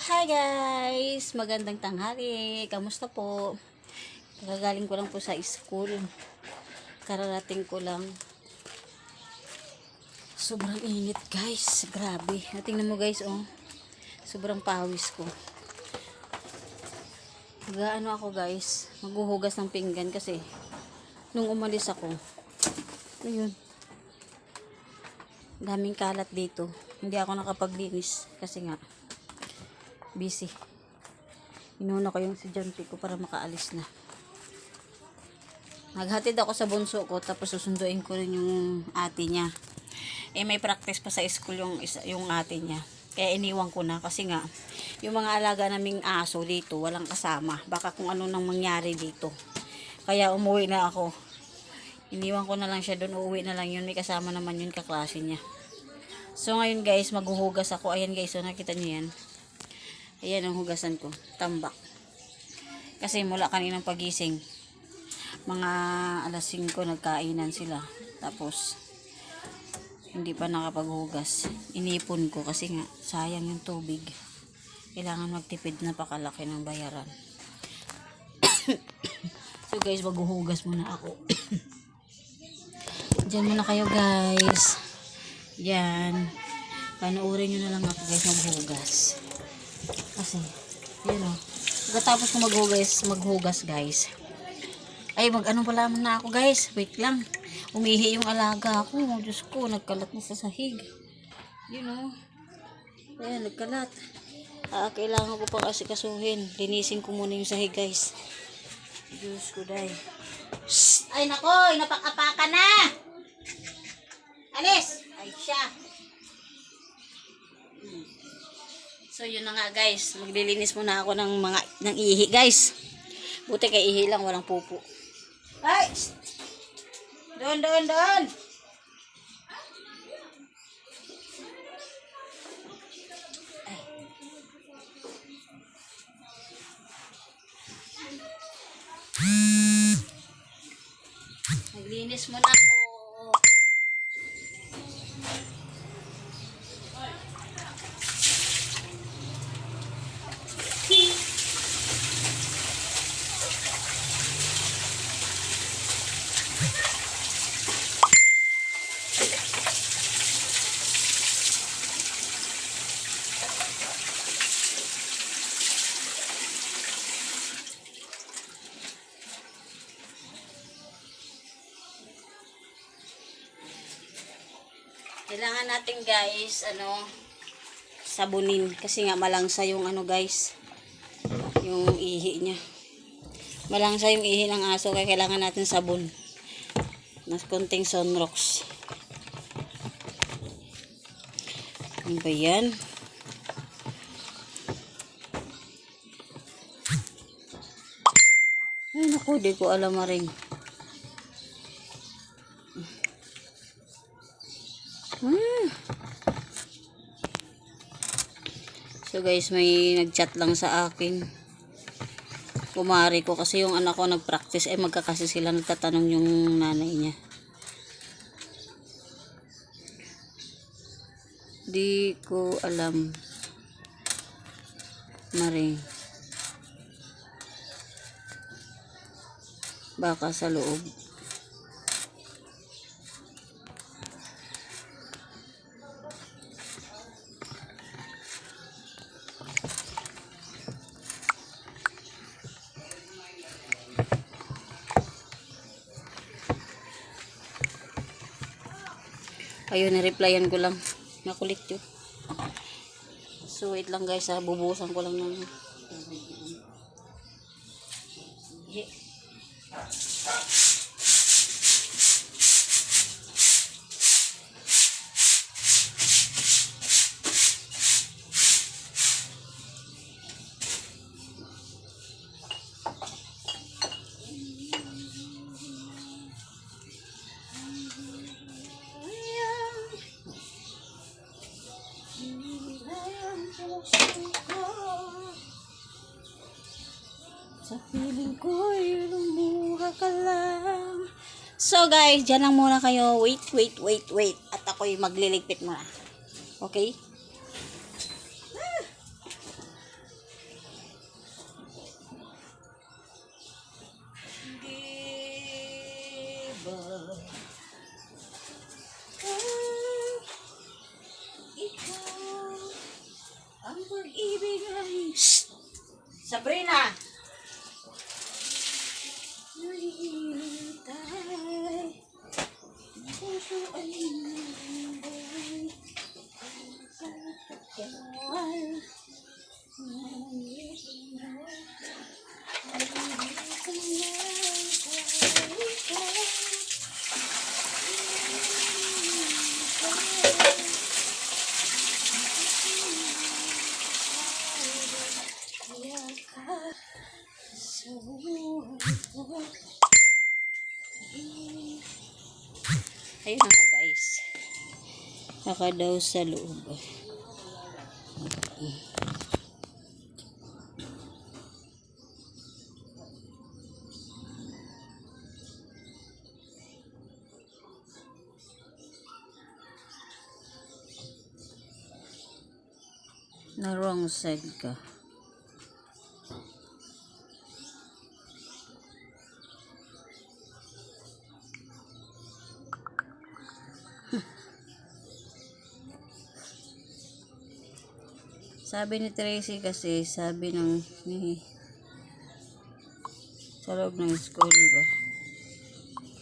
Hi guys! Magandang tanghali. Kamusta po? Kagagaling ko lang po sa school. Kararating ko lang. Sobrang init guys. Grabe. Tingnan mo guys oh. Sobrang pawis ko. Ano ako guys. Maghuhugas ng pinggan kasi nung umalis ako. Ayun. Daming kalat dito. Hindi ako nakapaglinis kasi nga busy. Inuna ko yung estudyante ko para makaalis na. Naghatid ako sa bunso ko tapos susunduin ko rin yung ate niya. May practice pa sa school yung ate niya. Kaya iniwan ko na kasi nga yung mga alaga naming aso dito walang kasama. Baka kung ano nang mangyari dito. Kaya umuwi na ako. Iniwan ko na lang siya doon. Uuwi na lang yun. May kasama naman yun kaklase niya. So ngayon guys maghuhugas ako. Ayan guys. So nakita niyo yan. Ayan ang hugasan ko. Tambak. Kasi mula kaninang pagising. Mga alas 5 nagkainan sila. Tapos hindi pa nakapaghugas. Inipon ko kasi nga sayang yung tubig. Kailangan magtipid, napakalaki ng bayaran. So guys, maghuhugas muna ako. Diyan muna kayo guys. Diyan. Panoorin nyo na lang ako guys maghugas. Kasi, yun o. Pagkatapos ko maghugas guys. Ay, mag-ano pala na ako guys. Wait lang. Umihi yung alaga ko. Diyos ko, nagkalat na sa sahig. Yun o. Ayan, nagkalat. Kailangan ko pang asikasuhin. Linisin ko muna yung sahig guys. Diyos ko day. Ay nako, napakapaka na. Alis. Ay siya. So yun na nga guys. Maglilinis muna ako ng ihi guys. Buti kay ihi lang, walang pupo. Ay! Doon. Naglinis muna ako. Kailangan natin guys, sabunin. Kasi nga malangsa yung guys. Yung ihi niya. Malangsa yung ihi ng aso. Kaya kailangan natin sabon. Mas konting Sunrox. Ano ba yan? Ay naku, di ko alam rin. So guys, may nagchat lang sa akin. Kumari ko kasi yung anak ko nagpractice. Magkakasi sila, nagtatanong yung nanay niya. Di ko alam. Mari. Baka sa loob. Ayun, na-replyan ko lang. Nakulit yun. So, wait lang guys ha. Bubuhusan ko lang ng sa piling ko, lumuha ka lang. So guys, dyan lang muna kayo. Wait. At ako'y magliligpit muna. Okay? Ang pag-ibig ay... Shhh! Sabrina! Nahihintay. Ang puso ay nangyay. Sa pagkawal. Ayun na nga guys. Saka daw sa loob. Na wrong side ka. Sabi ni Tracy kasi, sabi ng sa loob ng school ba?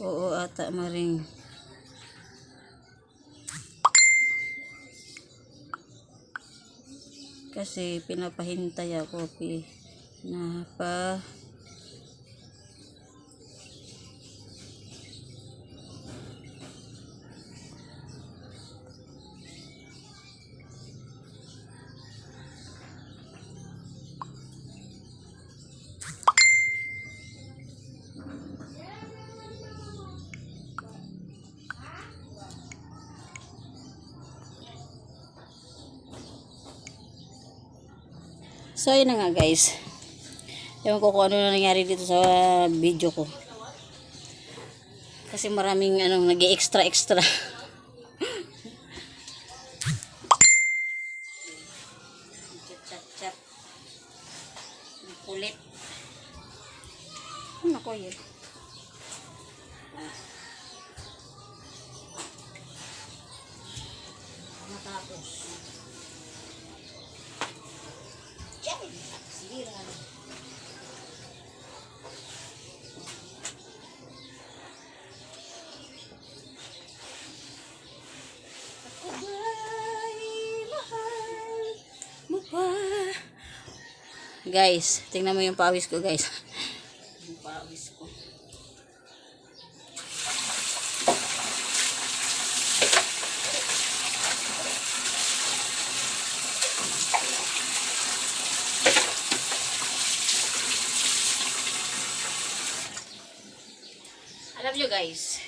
Oo ata maring. Kasi pinapahintay ako na pa So yun na nga guys. Ewan ko kung ano na nangyari dito sa video ko. Kasi maraming nag-extra. Chap. Kulit. Ano ko yun? Matapos. Sira. Guys, tingnan mo yung pawis ko guys. Yung pawis ko. Alam nyo guys,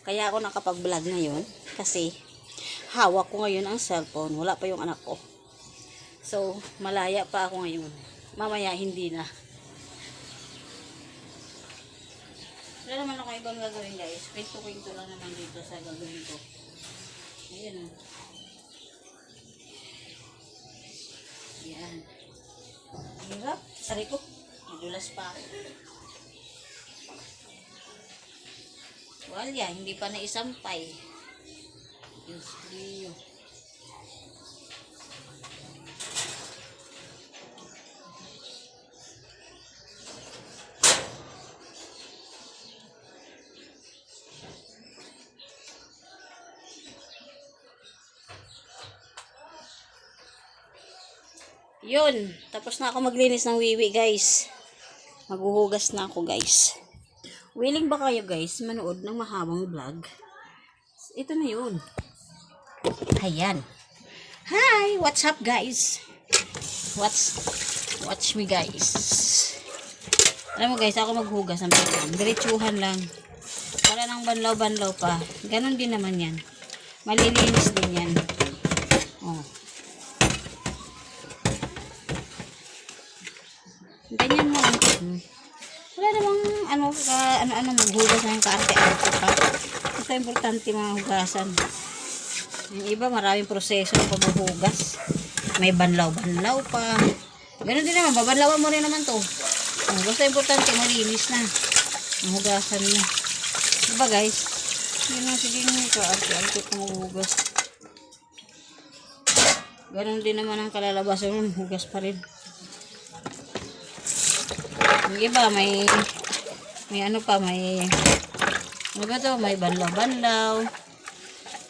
kaya ako nakapag-vlog ngayon kasi hawak ko ngayon ang cellphone. Wala pa yung anak ko. So, malaya pa ako ngayon. Mamaya, hindi na. Wala naman ako ibang gagawin guys. Kwento-kwento lang naman dito sa gagawin ko. Ayan o. Ayan. Hirap. Sari ko. Nadulas pa ako. Wala, hindi pa naisampay. Diyos Dio. Yun, tapos na ako maglinis ng wiwi guys. Maghuhugas na ako guys. Willing ba kayo guys manood ng mahabang vlog? Ito na yun. Ayan. Hi, what's up guys? Watch me guys. Alam mo guys, ako maghugas ng pinggan. Diretsuhan lang. Wala nang banlaw-banlaw pa. Ganon din naman yan. Malilinis din yan. Oh. Ganyan mo. Wala namang ano maghugas na yung kaarte-arte pa. Ito importante mga hugasan. Yung iba maraming proseso ng paghuhugas. May banlaw-banlaw pa. Ganun din naman, babanlawan mo rin naman to. Basta importante malinis na. Ang hugasan mo. Diba guys? Yun lang sige nyo kaarte-arte pa maghugas. Ganon din naman ang kalalabasan, hugas pa rin. Yung iba may ano pa, may ano ba to, may banlaw-banlaw.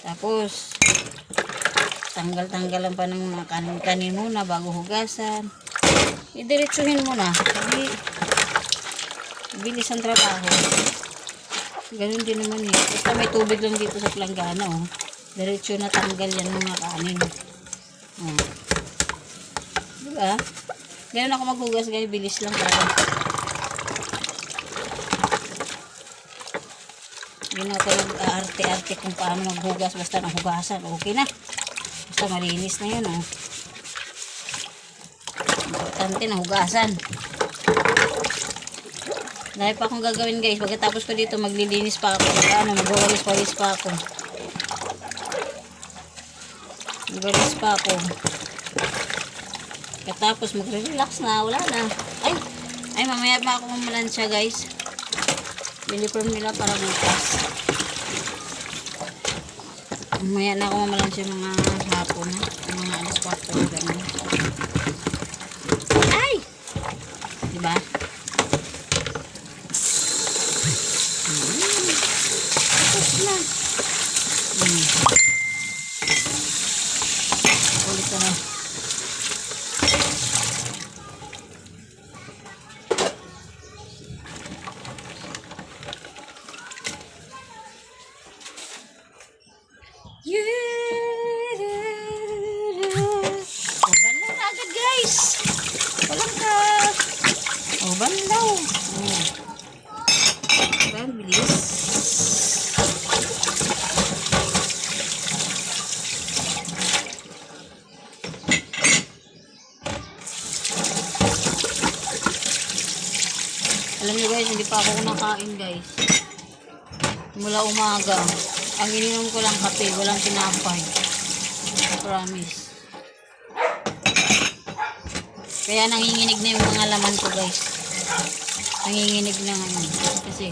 Tapos tanggal-tanggalan pa ng mga kanin-kanin muna bago hugasan. Idiretsuhin mo na. Hindi bilis ang trabaho. Ganun din naman eh. Basta may tubig lang dito sa planggana, oh. Diretso na tanggal yan mga kanin. Oh. Diba? Ganun ako maghugas guys. Bilis lang talaga. Hindi na ako nag-arte-arte kung paano maghugas. Basta nahugasan. Okay na. Basta malinis na yun, oh. Importante na hugasan. Dahil pa akong gagawin guys. Pagkatapos ko dito maglilinis pa ako. Magwawalis-walis pa ako. Magwalis pa ako. Pagkatapos magre-relax na. Wala na. Ay mamaya pa ako mamalansya guys. Bili-firm nila para bukas. Mamaya na ako mamalansya mga hapon na. Mga alas 4 ganun. Ay! Diba? Tapos na. Ulit na. Oh, banlaw na agad guys. Walang ka. Oh, banlaw. Oh. Diba, bilis. Alam niyo guys, hindi pa ako nakain guys. Mula umaga. Ang ininom ko lang kape, walang tinapay. Promise. Kaya nanginginig na yung mga laman ko guys. Nanginginig na ngayon. Kasi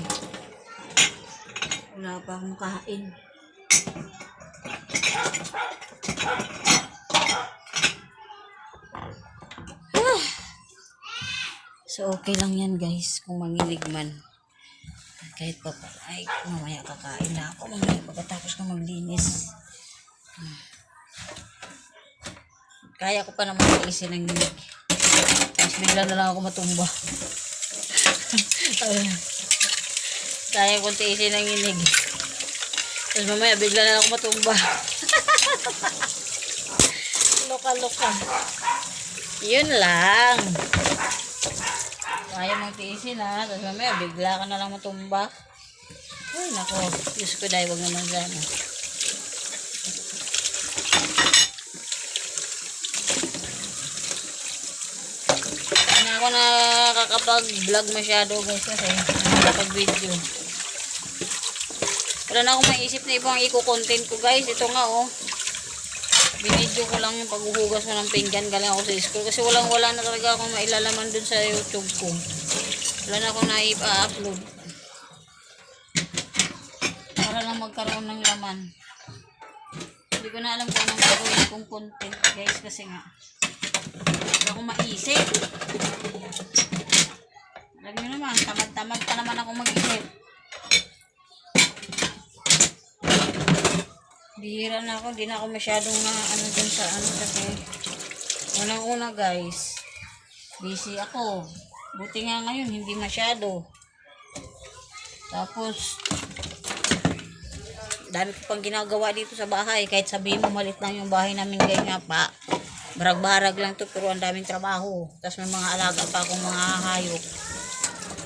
wala pa akong kain. So okay lang yan guys kung manginig man. Kahit pa ay mamaya kakain na ako mamaya pagkatapos ko maglinis. Kaya ko pa naman tiisin ng ginig. Tapos bigla na lang ako matumba. Kaya ko tiisin ng ginig. Tapos mamaya bigla na lang ako matumba. Loka-loka. Yun lang. Kaya mong tiisin ha. Tapos mamaya bigla ka na lang matumba. Ay nako. Diyos ko dahil wag naman sana. Hindi ako nakakapag-vlog masyado guys kasi nakakapag-video. Wala na akong maisip na ibang i-content ko guys. Ito nga oh. Binidyo ko lang yung paghuhugas mo ng pinggan galing ako sa school kasi wala na talaga akong mailalaman dun sa YouTube ko. Wala na akong na-upload. Para lang magkaroon ng laman. Hindi ko na alam kung anong gagawin kong content guys kasi nga hindi ako maisip. Alam nyo naman, tamad-tamad pa naman ako mag-isip. Bihira na ako, di na ako masyadong na ano dun sa ano kasi unang-una guys, busy ako. Buti nga ngayon, hindi masyado. Tapos, dami ko pang ginagawa dito sa bahay. Kahit sabihin mo, malit lang yung bahay namin guys nga pa. Barag-barag lang to pero ang daming trabaho. Tapos may mga alaga pa akong mga hayop.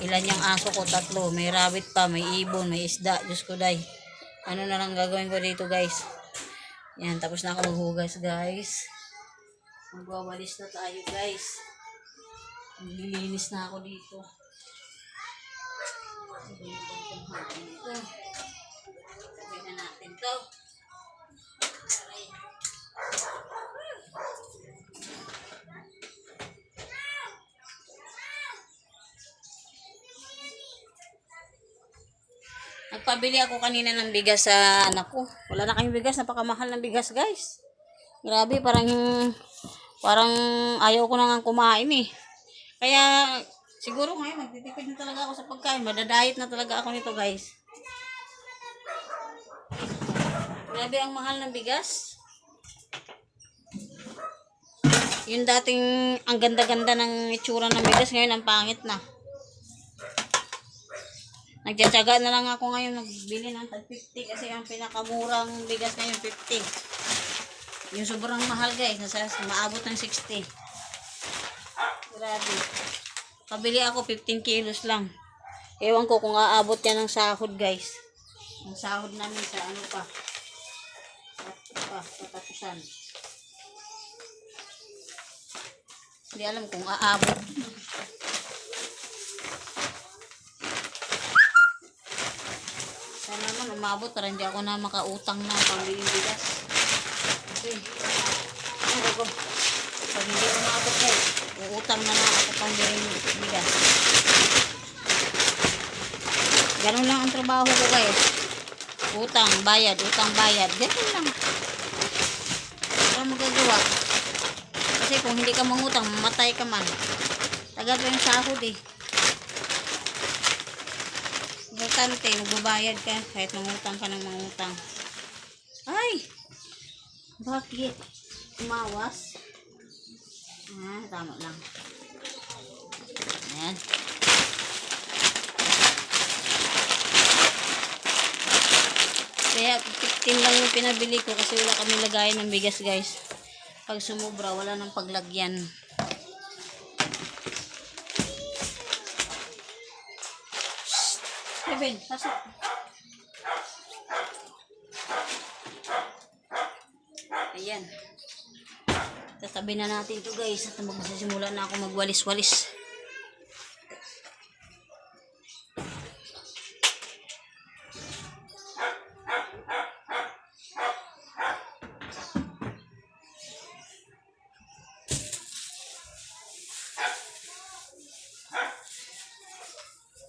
Ilan yung aso ko? 3. May rabbit pa, may ibon, may isda. Diyos ko day. Ano na lang gagawin ko dito guys. Yan, tapos na ako maghugas guys. Magwawalis na tayo guys. Maglilinis na ako dito. Sabi na natin to. Nagpabili ako kanina ng bigas sa anak ko. Wala na kayong bigas. Napakamahal ng bigas guys. Grabe, parang ayaw ko na nga kumain eh. Kaya, siguro ngayon, magtitipid na talaga ako sa pagkain. Madadayet na talaga ako nito, guys. Grabe, ang mahal ng bigas. Yung dating, ang ganda-ganda ng itsura ng bigas, ngayon ang pangit na. Nagtsatsaga na lang ako ngayon, nagbili ng 50 kasi ang pinakamurang bigas ngayon, 50. Yung sobrang mahal, guys, maabot ng 60. Grabe. Kabili ako 15 kilos lang. Ewan ko kung aabot yan ng sahod, guys. Ang sahod namin sa ano pa. Katapusan. Hindi alam kung aabot. Sana naman umabot para hindi ako na makautang na pambili bigas. Okay. Ano ko? Pag hindi umabot ko, uutang na ako pambili bigas. Ganun lang ang trabaho ko, guys. Utang, bayad. Ganun lang. Wala magagawa. Kasi kung hindi ka mangutang, mamatay ka man. Tagal ko yung sahod eh. Importante, magbabayad ka kahit mangutang ka ng mangutang. Ay! Bakit? Umawas? Tama lang. Ayan. Kaya 15 lang yung pinabili ko kasi wala kami lagayan ng bigas, guys. Pag sumubra, wala nang paglagyan. Kevin, pasok. Ayan. Tatabi na natin ito, guys. At magsisimula na ako magwalis-walis.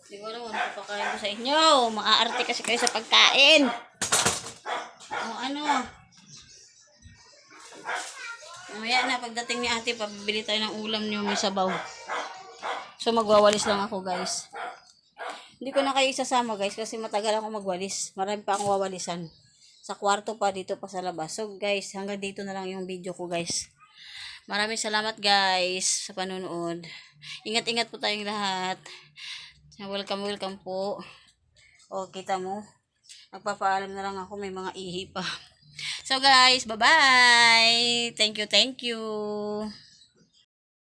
Siguro, napapakain ko sa inyo. Maaarte kasi kayo sa pagkain. O ano. Mamaya na, pagdating ni ate, pabili tayo ng ulam niyo, may sabaw. So, magwawalis lang ako, guys. Hindi ko na kayo isasama, guys, kasi matagal ako magwalis. Marami pa akong wawalisan. Sa kwarto pa, dito pa sa labas. So, guys, hanggang dito na lang yung video ko, guys. Maraming salamat, guys, sa panonood. Ingat-ingat po tayong lahat. Welcome po. O, kita mo. Nagpapaalam na lang ako, may mga ihi pa. So, guys, bye-bye. Thank you.